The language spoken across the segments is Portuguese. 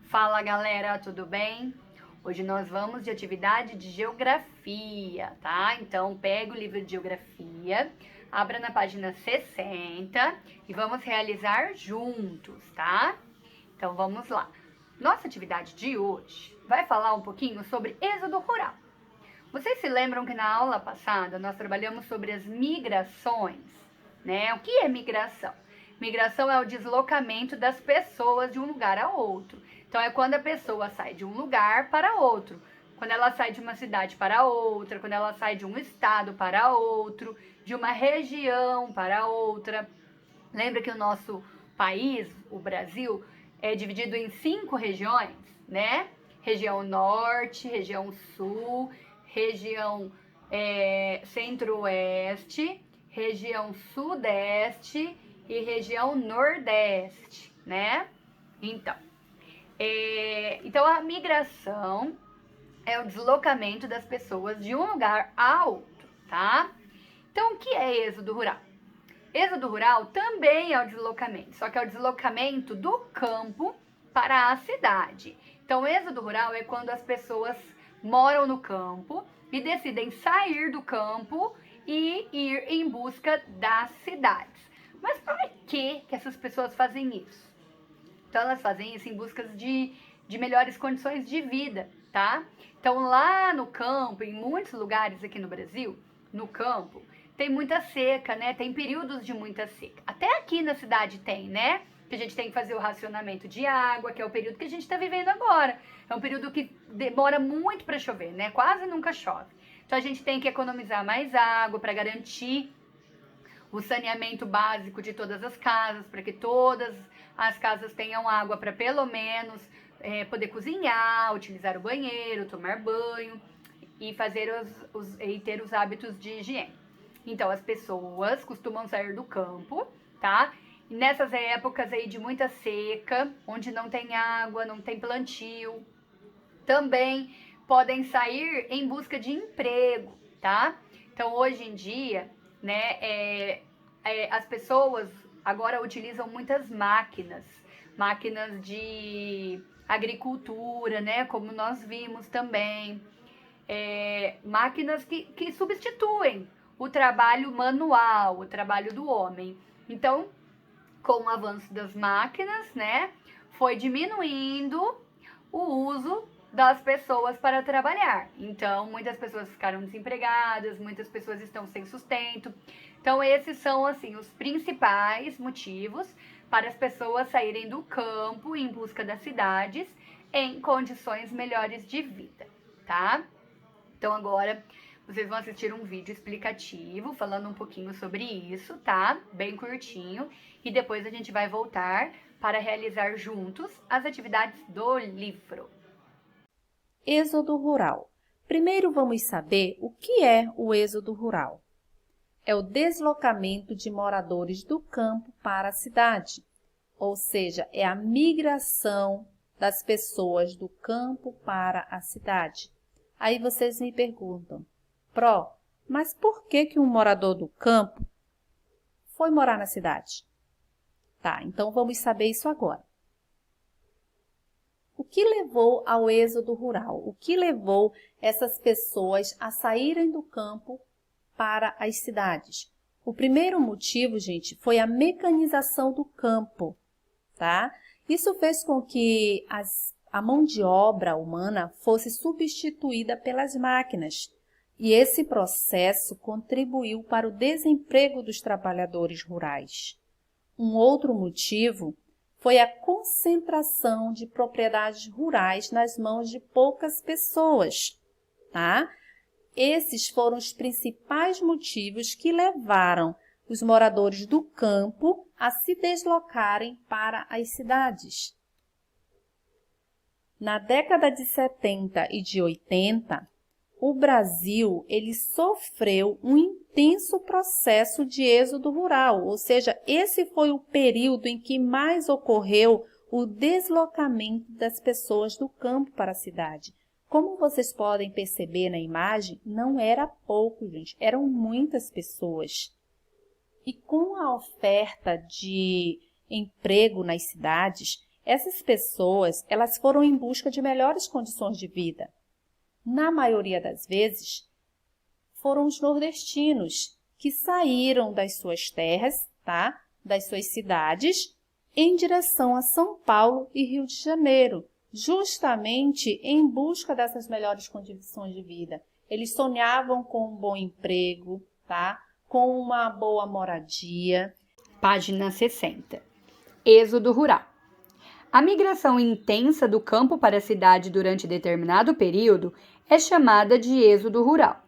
Fala galera, tudo bem? Hoje nós vamos de atividade de geografia, tá? Então pega o livro de geografia, abra na página 60 e vamos realizar juntos, tá? Então vamos lá. Nossa atividade de hoje vai falar um pouquinho sobre êxodo rural. Vocês se lembram que na aula passada nós trabalhamos sobre as migrações, né? O que é migração? Migração é o deslocamento das pessoas de um lugar a outro. Então, é quando a pessoa sai de um lugar para outro. Quando ela sai de uma cidade para outra, quando ela sai de um estado para outro, de uma região para outra. Lembra que o nosso país, o Brasil, é dividido em 5 regiões, né? Região Norte, região Sul, região Centro-Oeste, região Sudeste e região Nordeste, né? Então, a migração é o deslocamento das pessoas de um lugar a outro, tá? Então, o que é êxodo rural? Êxodo rural também é o deslocamento, só que é o deslocamento do campo para a cidade. Então, êxodo rural é quando as pessoas moram no campo e decidem sair do campo e ir em busca das cidades. Mas por que essas pessoas fazem isso? Então, elas fazem isso em busca de melhores condições de vida, tá? Então, lá no campo, em muitos lugares aqui no Brasil, no campo, tem muita seca, né? Tem períodos de muita seca. Até aqui na cidade tem, né? Que a gente tem que fazer o racionamento de água, que é o período que a gente está vivendo agora. É um período que demora muito para chover, né? Quase nunca chove. Então, a gente tem que economizar mais água para garantir o saneamento básico de todas as casas, para que todas as casas tenham água para pelo menos poder cozinhar, utilizar o banheiro, tomar banho e fazer e ter os hábitos de higiene. Então, as pessoas costumam sair do campo, tá? E nessas épocas aí de muita seca, onde não tem água, não tem plantio, também podem sair em busca de emprego, tá? Então, hoje em dia, né, as pessoas agora utilizam muitas máquinas de agricultura, né, como nós vimos também, máquinas que substituem o trabalho manual, o trabalho do homem. Então, com o avanço das máquinas, né, foi diminuindo o uso das pessoas para trabalhar. Então, muitas pessoas ficaram desempregadas, muitas pessoas estão sem sustento. Então, esses são, assim, os principais motivos para as pessoas saírem do campo em busca das cidades em condições melhores de vida, tá? Então, agora vocês vão assistir um vídeo explicativo falando um pouquinho sobre isso, tá? Bem curtinho. E depois a gente vai voltar para realizar juntos as atividades do livro. Êxodo rural. Primeiro vamos saber o que é o êxodo rural. É o deslocamento de moradores do campo para a cidade, ou seja, é a migração das pessoas do campo para a cidade. Aí vocês me perguntam, mas por que um morador do campo foi morar na cidade? Tá, então vamos saber isso agora. O que levou ao êxodo rural? O que levou essas pessoas a saírem do campo para as cidades? O primeiro motivo, gente, foi a mecanização do campo, tá? Isso fez com que a mão de obra humana fosse substituída pelas máquinas. E esse processo contribuiu para o desemprego dos trabalhadores rurais. Um outro motivo foi a concentração de propriedades rurais nas mãos de poucas pessoas, tá? Esses foram os principais motivos que levaram os moradores do campo a se deslocarem para as cidades. Na década de 70 e de 80, o Brasil sofreu um intenso processo de êxodo rural, ou seja, esse foi o período em que mais ocorreu o deslocamento das pessoas do campo para a cidade. Como vocês podem perceber na imagem, não era pouco, gente, eram muitas pessoas. E com a oferta de emprego nas cidades, essas pessoas, elas foram em busca de melhores condições de vida. Na maioria das vezes, foram os nordestinos que saíram das suas terras, tá? Das suas cidades, em direção a São Paulo e Rio de Janeiro, justamente em busca dessas melhores condições de vida. Eles sonhavam com um bom emprego, tá? Com uma boa moradia. Página 60. Êxodo rural. A migração intensa do campo para a cidade durante determinado período é chamada de êxodo rural.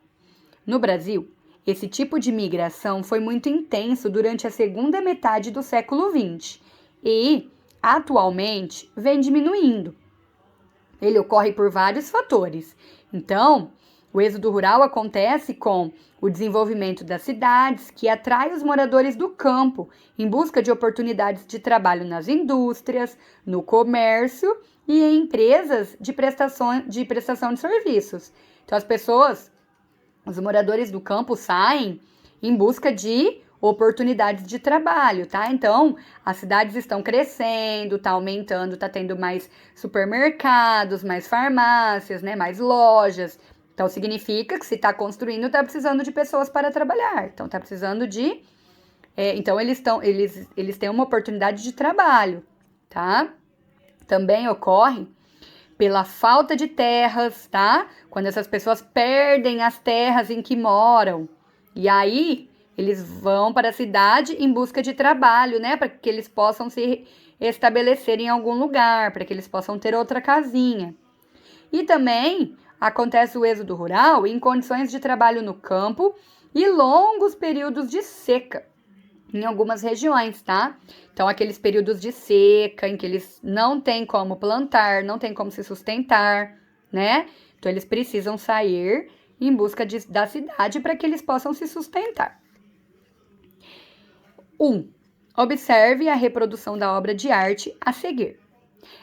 No Brasil, esse tipo de migração foi muito intenso durante a segunda metade do século XX e, atualmente, vem diminuindo. Ele ocorre por vários fatores. Então, o êxodo rural acontece com o desenvolvimento das cidades, que atrai os moradores do campo em busca de oportunidades de trabalho nas indústrias, no comércio e em empresas de prestação de serviços. Então, os moradores do campo saem em busca de oportunidades de trabalho, tá? Então, as cidades estão crescendo, tá aumentando, tá tendo mais supermercados, mais farmácias, né? Mais lojas. Então, significa que se está construindo, está precisando de pessoas para trabalhar. Então, está precisando de... então, eles têm uma oportunidade de trabalho, tá? Também ocorre pela falta de terras, tá? Quando essas pessoas perdem as terras em que moram. E aí, eles vão para a cidade em busca de trabalho, né? Para que eles possam se estabelecer em algum lugar, para que eles possam ter outra casinha. E também acontece o êxodo rural em condições de trabalho no campo e longos períodos de seca em algumas regiões, tá? Então, aqueles períodos de seca em que eles não têm como plantar, não têm como se sustentar, né? Então, eles precisam sair em busca da cidade para que eles possam se sustentar. 1. Observe a reprodução da obra de arte a seguir.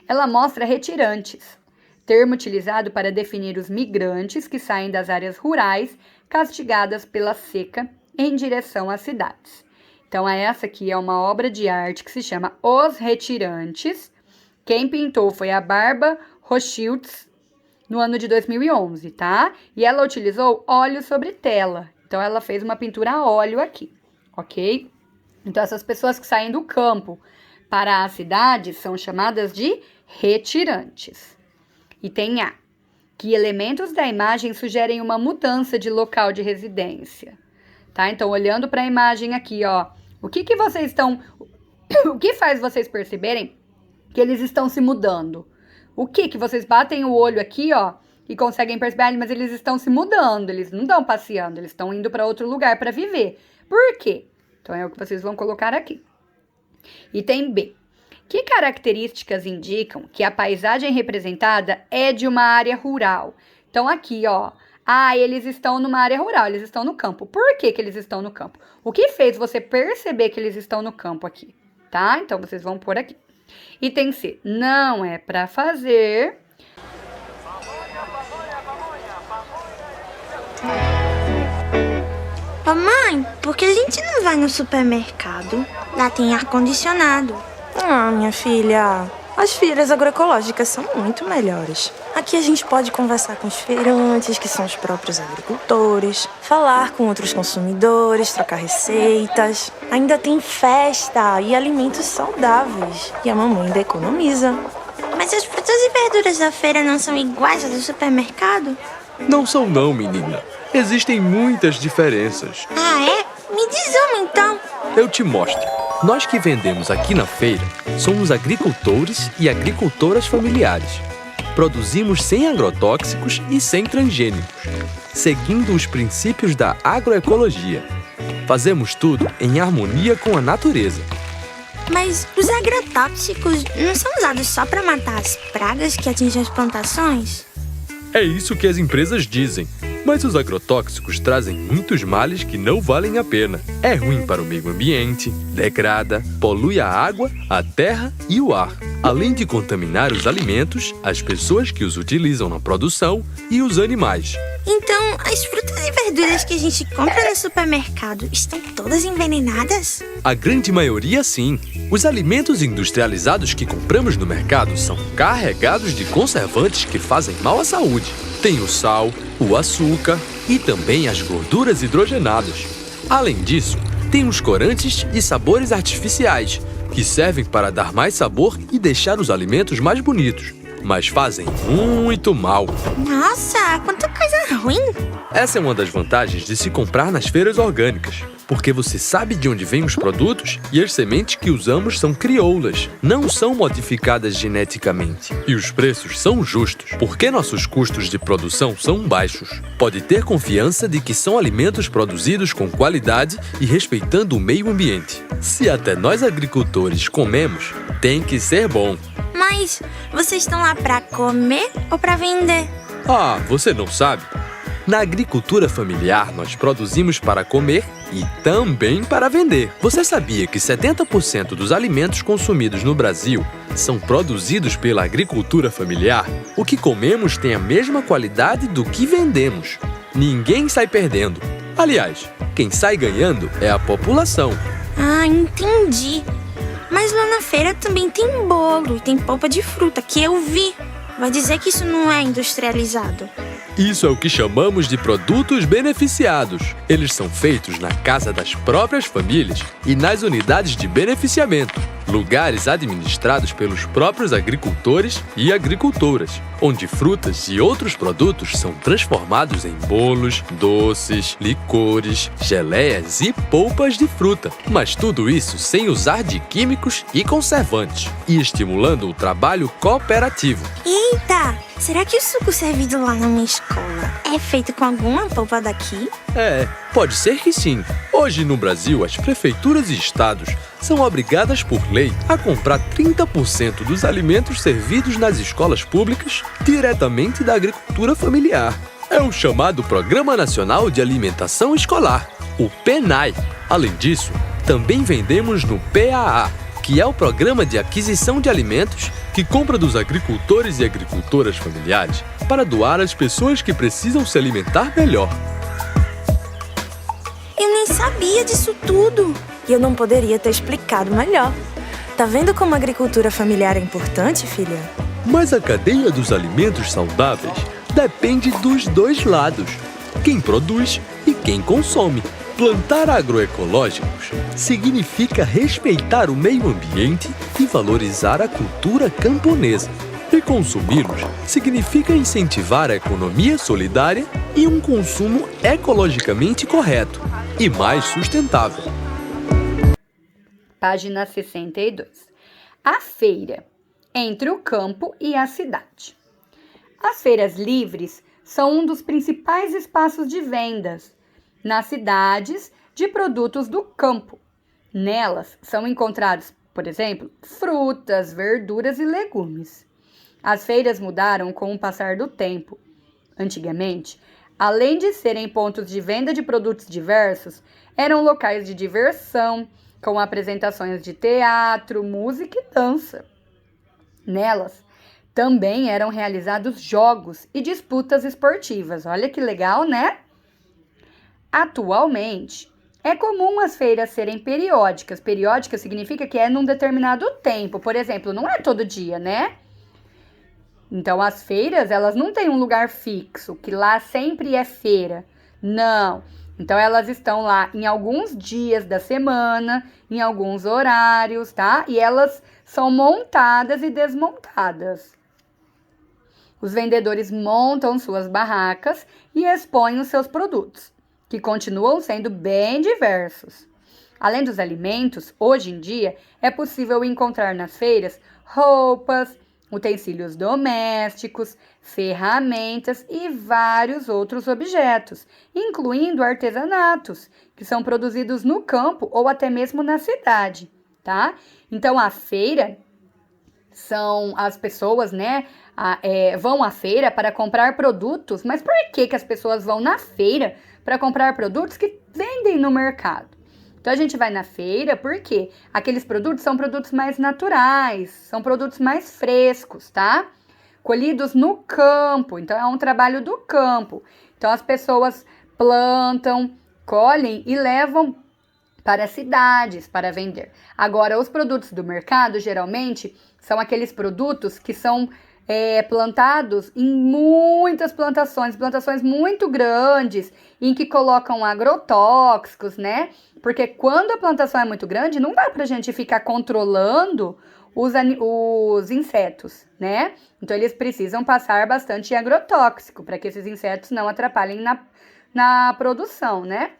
Ela mostra retirantes, termo utilizado para definir os migrantes que saem das áreas rurais castigadas pela seca em direção às cidades. Então, essa aqui é uma obra de arte que se chama Os Retirantes. Quem pintou foi a Barbara Rothschilds no ano de 2011, tá? E ela utilizou óleo sobre tela. Então, ela fez uma pintura a óleo aqui, ok? Então, essas pessoas que saem do campo para a cidade são chamadas de retirantes. Item A. Que elementos da imagem sugerem uma mudança de local de residência? Tá? Então, olhando para a imagem aqui, ó, o que faz vocês perceberem que eles estão se mudando? O que vocês batem o olho aqui, ó, e conseguem perceber, mas eles estão se mudando, eles não estão passeando, eles estão indo para outro lugar para viver. Por quê? Então, é o que vocês vão colocar aqui. Item B. Que características indicam que a paisagem representada é de uma área rural? Então, aqui, ó. Eles estão numa área rural, eles estão no campo. Por que eles estão no campo? O que fez você perceber que eles estão no campo aqui? Tá? Então, vocês vão pôr aqui. Item C. Não é para fazer... Mãe, por que a gente não vai no supermercado? Lá tem ar-condicionado. Minha filha, as feiras agroecológicas são muito melhores. Aqui a gente pode conversar com os feirantes, que são os próprios agricultores, falar com outros consumidores, trocar receitas. Ainda tem festa e alimentos saudáveis. E a mamãe ainda economiza. Mas as frutas e verduras da feira não são iguais às do supermercado? Não são não, menina. Existem muitas diferenças. Me diz uma, então. Eu te mostro. Nós que vendemos aqui na feira somos agricultores e agricultoras familiares. Produzimos sem agrotóxicos e sem transgênicos, seguindo os princípios da agroecologia. Fazemos tudo em harmonia com a natureza. Mas os agrotóxicos não são usados só para matar as pragas que atingem as plantações? É isso que as empresas dizem, Mas os agrotóxicos trazem muitos males que não valem a pena. É ruim para o meio ambiente, degrada, polui a água, a terra e o ar. Além de contaminar os alimentos, as pessoas que os utilizam na produção e os animais. Então, as frutas e verduras que a gente compra no supermercado estão todas envenenadas? A grande maioria, sim. Os alimentos industrializados que compramos no mercado são carregados de conservantes que fazem mal à saúde. Tem o sal, o açúcar e também as gorduras hidrogenadas. Além disso, tem os corantes e sabores artificiais, que servem para dar mais sabor e deixar os alimentos mais bonitos, mas fazem muito mal. Nossa, quanta coisa ruim! Essa é uma das vantagens de se comprar nas feiras orgânicas, porque você sabe de onde vêm os produtos e as sementes que usamos são crioulas, não são modificadas geneticamente. E os preços são justos, porque nossos custos de produção são baixos. Pode ter confiança de que são alimentos produzidos com qualidade e respeitando o meio ambiente. Se até nós agricultores comemos, tem que ser bom. Mas vocês estão lá para comer ou para vender? Ah, você não sabe? Na agricultura familiar, nós produzimos para comer e também para vender. Você sabia que 70% dos alimentos consumidos no Brasil são produzidos pela agricultura familiar? O que comemos tem a mesma qualidade do que vendemos. Ninguém sai perdendo. Aliás, quem sai ganhando é a população. Ah, entendi. Mas lá na feira também tem bolo e tem polpa de fruta, que eu vi. Vai dizer que isso não é industrializado? Isso é o que chamamos de produtos beneficiados. Eles são feitos na casa das próprias famílias e nas unidades de beneficiamento, lugares administrados pelos próprios agricultores e agricultoras, onde frutas e outros produtos são transformados em bolos, doces, licores, geleias e polpas de fruta. Mas tudo isso sem usar de químicos e conservantes e estimulando o trabalho cooperativo. Eita! Será que o suco servido lá na minha escola é feito com alguma polpa daqui? Pode ser que sim. Hoje no Brasil, as prefeituras e estados são obrigadas por lei a comprar 30% dos alimentos servidos nas escolas públicas diretamente da agricultura familiar. É o chamado Programa Nacional de Alimentação Escolar, o PNAE. Além disso, também vendemos no PAA, que é o Programa de Aquisição de Alimentos que compra dos agricultores e agricultoras familiares para doar às pessoas que precisam se alimentar melhor. Eu nem sabia disso tudo. E eu não poderia ter explicado melhor. Tá vendo como a agricultura familiar é importante, filha? Mas a cadeia dos alimentos saudáveis depende dos dois lados, quem produz e quem consome. Plantar agroecológicos significa respeitar o meio ambiente e valorizar a cultura camponesa. E consumi-los significa incentivar a economia solidária e um consumo ecologicamente correto e mais sustentável. Página 62. A feira, entre o campo e a cidade. As feiras livres são um dos principais espaços de vendas nas cidades de produtos do campo. Nelas são encontrados, por exemplo, frutas, verduras e legumes. As feiras mudaram com o passar do tempo. Antigamente, além de serem pontos de venda de produtos diversos, eram locais de diversão, com apresentações de teatro, música e dança. Nelas também eram realizados jogos e disputas esportivas. Olha que legal, né? Atualmente, é comum as feiras serem periódicas. Periódica significa que é num determinado tempo. Por exemplo, não é todo dia, né? Então, as feiras, elas não têm um lugar fixo, que lá sempre é feira. Não. Então, elas estão lá em alguns dias da semana, em alguns horários, tá? E elas são montadas e desmontadas. Os vendedores montam suas barracas e expõem os seus produtos, que continuam sendo bem diversos. Além dos alimentos, hoje em dia é possível encontrar nas feiras roupas, utensílios domésticos, ferramentas e vários outros objetos, incluindo artesanatos, que são produzidos no campo ou até mesmo na cidade, tá? Então, a feira são as pessoas, né, vão à feira para comprar produtos, mas por que as pessoas vão na feira para comprar produtos que vendem no mercado? Então a gente vai na feira porque aqueles produtos são produtos mais naturais, são produtos mais frescos, tá? Colhidos no campo, então é um trabalho do campo. Então as pessoas plantam, colhem e levam para as cidades para vender. Agora, os produtos do mercado, geralmente, são aqueles produtos que são plantados em muitas plantações muito grandes, em que colocam agrotóxicos, né? Porque quando a plantação é muito grande, não dá pra gente ficar controlando os insetos, né? Então, eles precisam passar bastante agrotóxico para que esses insetos não atrapalhem na produção, né?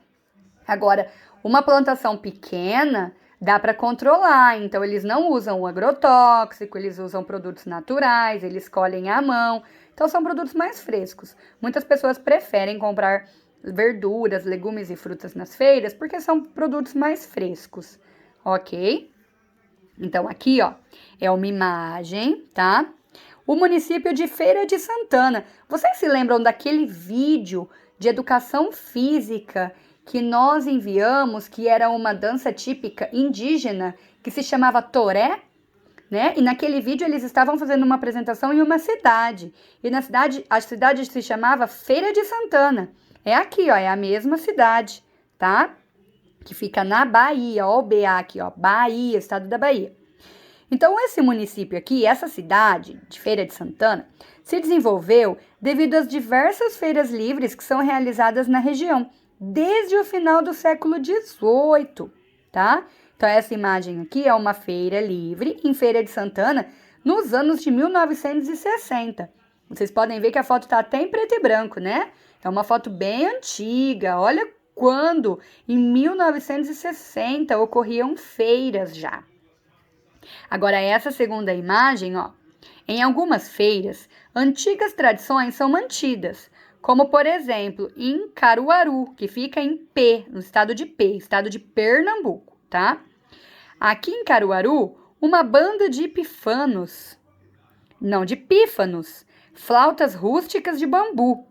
Agora, uma plantação pequena dá para controlar, então eles não usam o agrotóxico, eles usam produtos naturais, eles colhem à mão, então são produtos mais frescos. Muitas pessoas preferem comprar verduras, legumes e frutas nas feiras porque são produtos mais frescos, ok? Então aqui, ó, é uma imagem, tá? O município de Feira de Santana. Vocês se lembram daquele vídeo de educação física que nós enviamos, que era uma dança típica indígena, que se chamava toré, né? E naquele vídeo eles estavam fazendo uma apresentação em uma cidade. E a cidade se chamava Feira de Santana. É aqui, ó, é a mesma cidade, tá? Que fica na Bahia, ó, o BA aqui, ó, Bahia, estado da Bahia. Então, esse município aqui, essa cidade de Feira de Santana, se desenvolveu devido às diversas feiras livres que são realizadas na região, desde o final do século XVIII, tá? Então, essa imagem aqui é uma feira livre em Feira de Santana nos anos de 1960. Vocês podem ver que a foto tá até em preto e branco, né? É uma foto bem antiga. Olha quando, em 1960, ocorriam feiras já. Agora, essa segunda imagem, ó. Em algumas feiras, antigas tradições são mantidas, como, por exemplo, em Caruaru, que fica em P, no estado de P, estado de Pernambuco, tá? Aqui em Caruaru, uma banda de pífanos, flautas rústicas de bambu,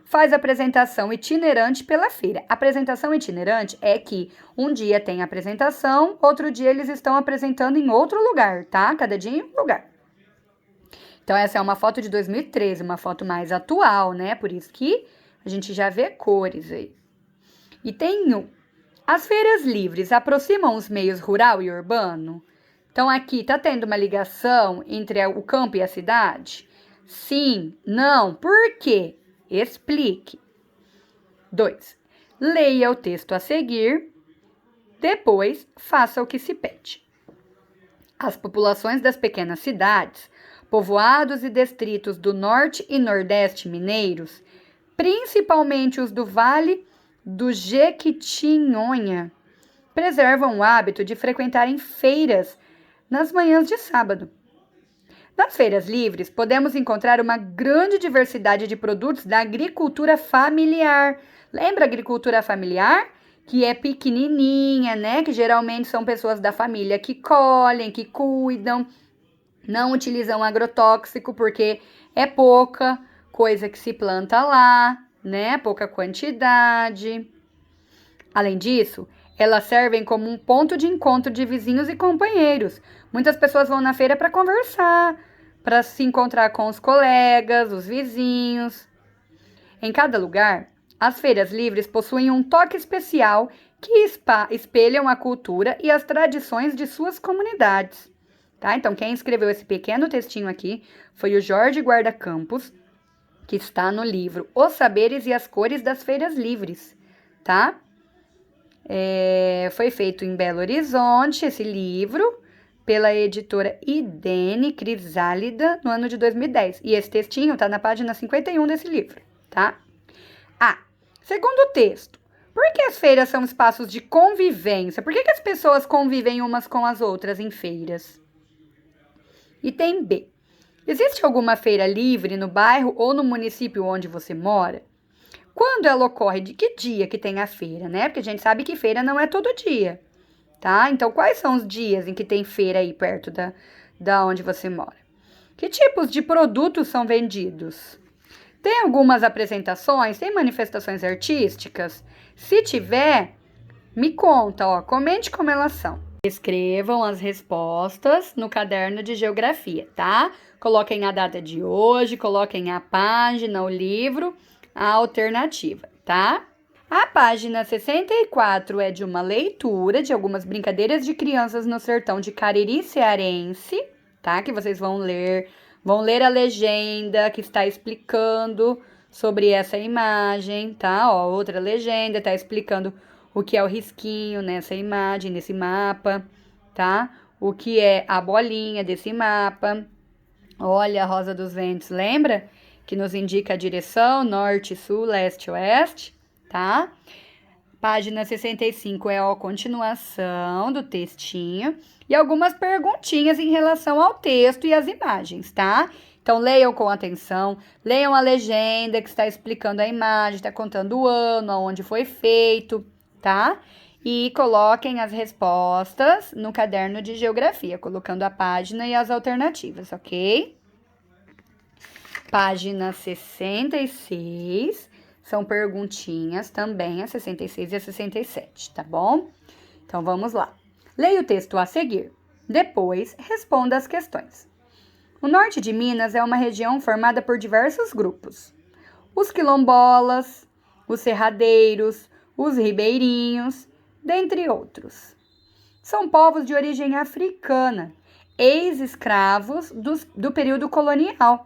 faz apresentação itinerante pela feira. Apresentação itinerante é que um dia tem apresentação, outro dia eles estão apresentando em outro lugar, tá? Cada dia em um lugar. Então, essa é uma foto de 2013, uma foto mais atual, né? Por isso que a gente já vê cores aí. E tem as feiras livres aproximam os meios rural e urbano? Então, aqui tá tendo uma ligação entre o campo e a cidade? Sim, não, por quê? Explique. 2. Leia o texto a seguir. Depois, faça o que se pede. As populações das pequenas cidades, povoados e distritos do Norte e Nordeste mineiros, principalmente os do Vale do Jequitinhonha, preservam o hábito de frequentarem feiras nas manhãs de sábado. Nas feiras livres, podemos encontrar uma grande diversidade de produtos da agricultura familiar. Lembra a agricultura familiar? Que é pequenininha, né? Que geralmente são pessoas da família que colhem, que cuidam, não utilizam agrotóxico porque é pouca coisa que se planta lá, né? Pouca quantidade. Além disso, elas servem como um ponto de encontro de vizinhos e companheiros. Muitas pessoas vão na feira para conversar, para se encontrar com os colegas, os vizinhos. Em cada lugar, as feiras livres possuem um toque especial que espelham a cultura e as tradições de suas comunidades. Tá? Então, quem escreveu esse pequeno textinho aqui foi o Jorge Guarda Campos, que está no livro Os Saberes e as Cores das Feiras Livres, tá? Foi feito em Belo Horizonte, esse livro, pela editora Idene Crisálida, no ano de 2010. E esse textinho está na página 51 desse livro, tá? Segundo texto, por que as feiras são espaços de convivência? Por que as pessoas convivem umas com as outras em feiras? Item B. Existe alguma feira livre no bairro ou no município onde você mora? Quando ela ocorre? De que dia que tem a feira, né? Porque a gente sabe que feira não é todo dia, tá? Então, quais são os dias em que tem feira aí perto da onde você mora? Que tipos de produtos são vendidos? Tem algumas apresentações? Tem manifestações artísticas? Se tiver, me conta, ó, comente como elas são. Escrevam as respostas no caderno de geografia, tá? Coloquem a data de hoje, coloquem a página, o livro, a alternativa, tá? A página 64 é de uma leitura de algumas brincadeiras de crianças no sertão de Cariri cearense, tá? Que vocês vão ler a legenda que está explicando sobre essa imagem, tá? Ó, outra legenda está explicando o que é o risquinho nessa imagem, nesse mapa, tá? O que é a bolinha desse mapa. Olha a rosa dos ventos, lembra? Que nos indica a direção norte, sul, leste, oeste, tá? Página 65 é a continuação do textinho e algumas perguntinhas em relação ao texto e às imagens, tá? Então, leiam com atenção, leiam a legenda que está explicando a imagem, está contando o ano, aonde foi feito, tá? E coloquem as respostas no caderno de geografia, colocando a página e as alternativas, ok? Página 66, são perguntinhas também, a 66 e a 67, tá bom? Então, vamos lá. Leia o texto a seguir. Depois, responda as questões. O norte de Minas é uma região formada por diversos grupos. Os quilombolas, os serradeiros, os ribeirinhos, dentre outros. São povos de origem africana, ex-escravos do período colonial,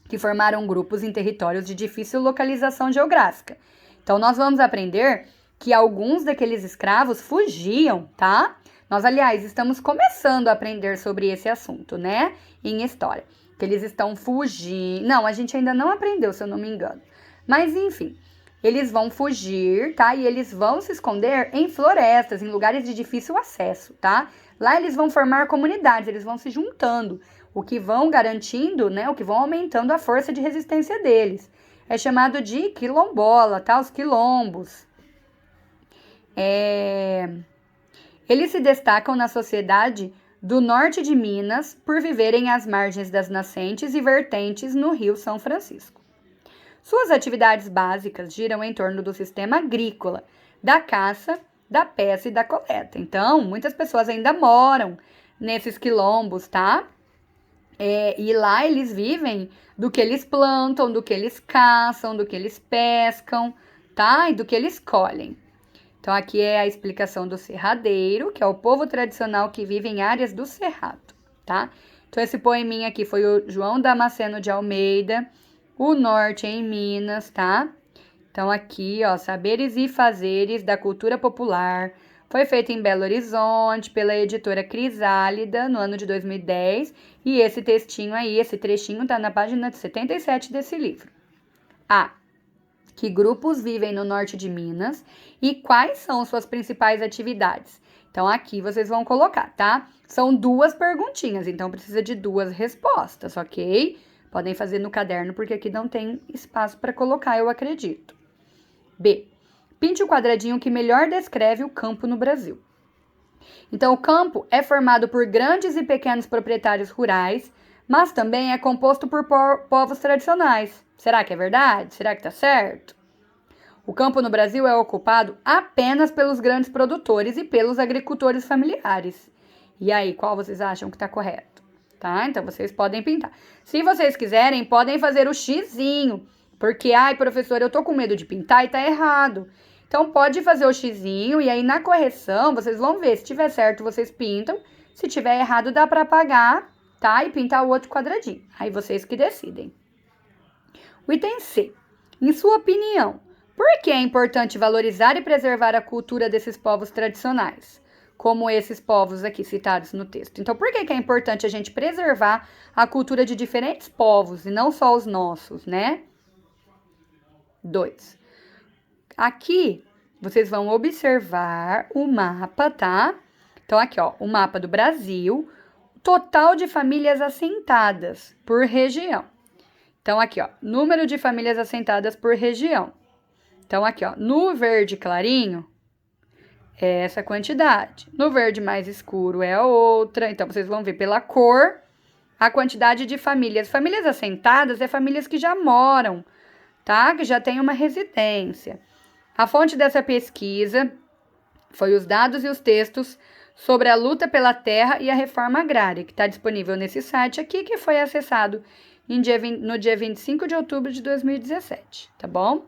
que formaram grupos em territórios de difícil localização geográfica. Então, nós vamos aprender que alguns daqueles escravos fugiam, tá? Nós, aliás, estamos começando a aprender sobre esse assunto, né? Em história. Que eles estão fugindo. Não, a gente ainda não aprendeu, se eu não me engano. Mas, enfim, eles vão fugir, tá? E eles vão se esconder em florestas, em lugares de difícil acesso, tá? Lá eles vão formar comunidades, eles vão se juntando, o que vão garantindo, né? O que vão aumentando a força de resistência deles. É chamado de quilombola, tá? Os quilombos. Eles se destacam na sociedade do norte de Minas por viverem às margens das nascentes e vertentes no Rio São Francisco. Suas atividades básicas giram em torno do sistema agrícola, da caça, da pesca e da coleta. Então, muitas pessoas ainda moram nesses quilombos, tá? E lá eles vivem do que eles plantam, do que eles caçam, do que eles pescam, tá? E do que eles colhem. Então, aqui é a explicação do serradeiro, que é o povo tradicional que vive em áreas do cerrado, tá? Então, esse poeminha aqui foi o João Damasceno de Almeida, o norte em Minas, tá? Então, aqui, ó, Saberes e Fazeres da Cultura Popular, foi feito em Belo Horizonte pela editora Crisálida no ano de 2010, e esse textinho aí, esse trechinho tá na página 77 desse livro. Que grupos vivem no norte de Minas e quais são suas principais atividades? Então, aqui vocês vão colocar, tá? São 2 perguntinhas, então precisa de 2 respostas, ok? Podem fazer no caderno, porque aqui não tem espaço para colocar, eu acredito. B. Pinte o quadradinho que melhor descreve o campo no Brasil. Então, o campo é formado por grandes e pequenos proprietários rurais, mas também é composto por povos tradicionais. Será que é verdade? Será que tá certo? O campo no Brasil é ocupado apenas pelos grandes produtores e pelos agricultores familiares. E aí, qual vocês acham que tá correto? Tá? Então, vocês podem pintar. Se vocês quiserem, podem fazer o xizinho. Porque, professora, eu tô com medo de pintar e tá errado. Então, pode fazer o xizinho e aí na correção vocês vão ver. Se tiver certo, vocês pintam. Se tiver errado, dá para apagar, tá? E pintar o outro quadradinho. Aí vocês que decidem. O item C. Em sua opinião, por que é importante valorizar e preservar a cultura desses povos tradicionais? Como esses povos aqui citados no texto. Então, por que é importante a gente preservar a cultura de diferentes povos e não só os nossos, né? 2. Aqui, vocês vão observar o mapa, tá? Então, aqui, ó, o mapa do Brasil, total de famílias assentadas por região. Então, aqui, ó, número de famílias assentadas por região. Então, aqui, ó, no verde clarinho, é essa quantidade. No verde mais escuro é a outra. Então, vocês vão ver pela cor, a quantidade de famílias. Famílias assentadas é famílias que já moram, tá? Que já têm uma residência. A fonte dessa pesquisa foi os dados e os textos sobre a luta pela terra e a reforma agrária, que está disponível nesse site aqui, que foi acessado no dia 25 de outubro de 2017, tá bom?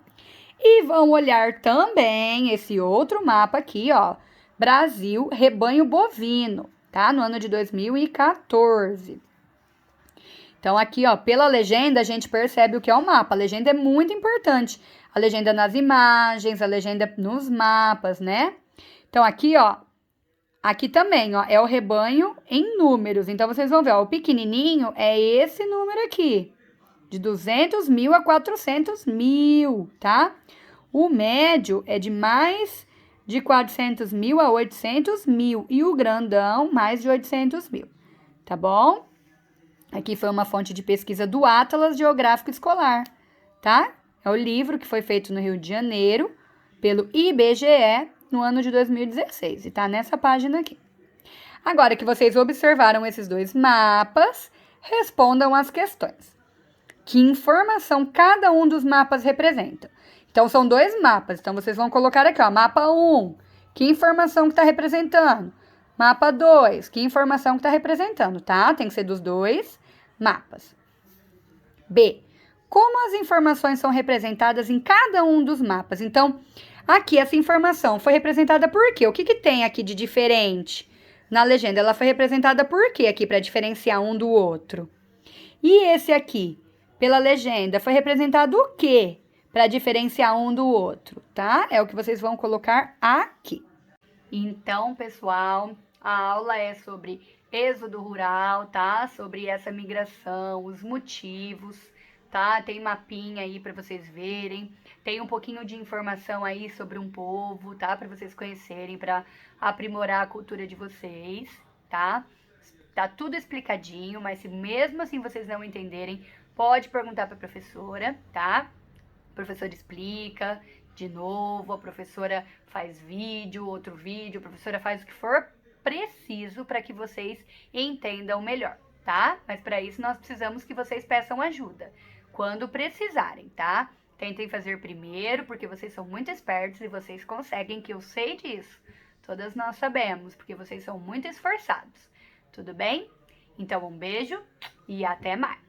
E vão olhar também esse outro mapa aqui, ó, Brasil, rebanho bovino, tá? No ano de 2014. Então, aqui, ó, pela legenda, a gente percebe o que é o mapa. A legenda é muito importante. A legenda nas imagens, a legenda nos mapas, né? Então, aqui, ó, aqui também, ó, é o rebanho em números. Então, vocês vão ver, ó, o pequenininho é esse número aqui, de 200 mil a 400 mil, tá? O médio é de mais de 400 mil a 800 mil e o grandão mais de 800 mil, tá bom? Aqui foi uma fonte de pesquisa do Atlas Geográfico Escolar, tá? É o livro que foi feito no Rio de Janeiro pelo IBGE no ano de 2016 e tá nessa página aqui. Agora que vocês observaram esses dois mapas, respondam as questões. Que informação cada um dos mapas representa? Então, são dois mapas. Então, vocês vão colocar aqui, ó, mapa 1. Que informação que está representando? Mapa 2. Que informação que está representando, tá? Tem que ser dos dois mapas. B. Como as informações são representadas em cada um dos mapas? Então, aqui essa informação foi representada por quê? O que tem aqui de diferente na legenda? Ela foi representada por quê aqui para diferenciar um do outro? E esse aqui, pela legenda, foi representado o quê para diferenciar um do outro, tá? É o que vocês vão colocar aqui. Então, pessoal, a aula é sobre êxodo rural, tá? Sobre essa migração, os motivos, tá? Tem mapinha aí para vocês verem. Tem um pouquinho de informação aí sobre um povo, tá? Para vocês conhecerem, para aprimorar a cultura de vocês, tá? Tá tudo explicadinho, mas se mesmo assim vocês não entenderem, pode perguntar para a professora, tá? A professora explica de novo, a professora faz vídeo, outro vídeo, a professora faz o que for preciso para que vocês entendam melhor, tá? Mas para isso nós precisamos que vocês peçam ajuda quando precisarem, tá? Tentem fazer primeiro, porque vocês são muito espertos e vocês conseguem, que eu sei disso. Todas nós sabemos, porque vocês são muito esforçados. Tudo bem? Então, um beijo e até mais!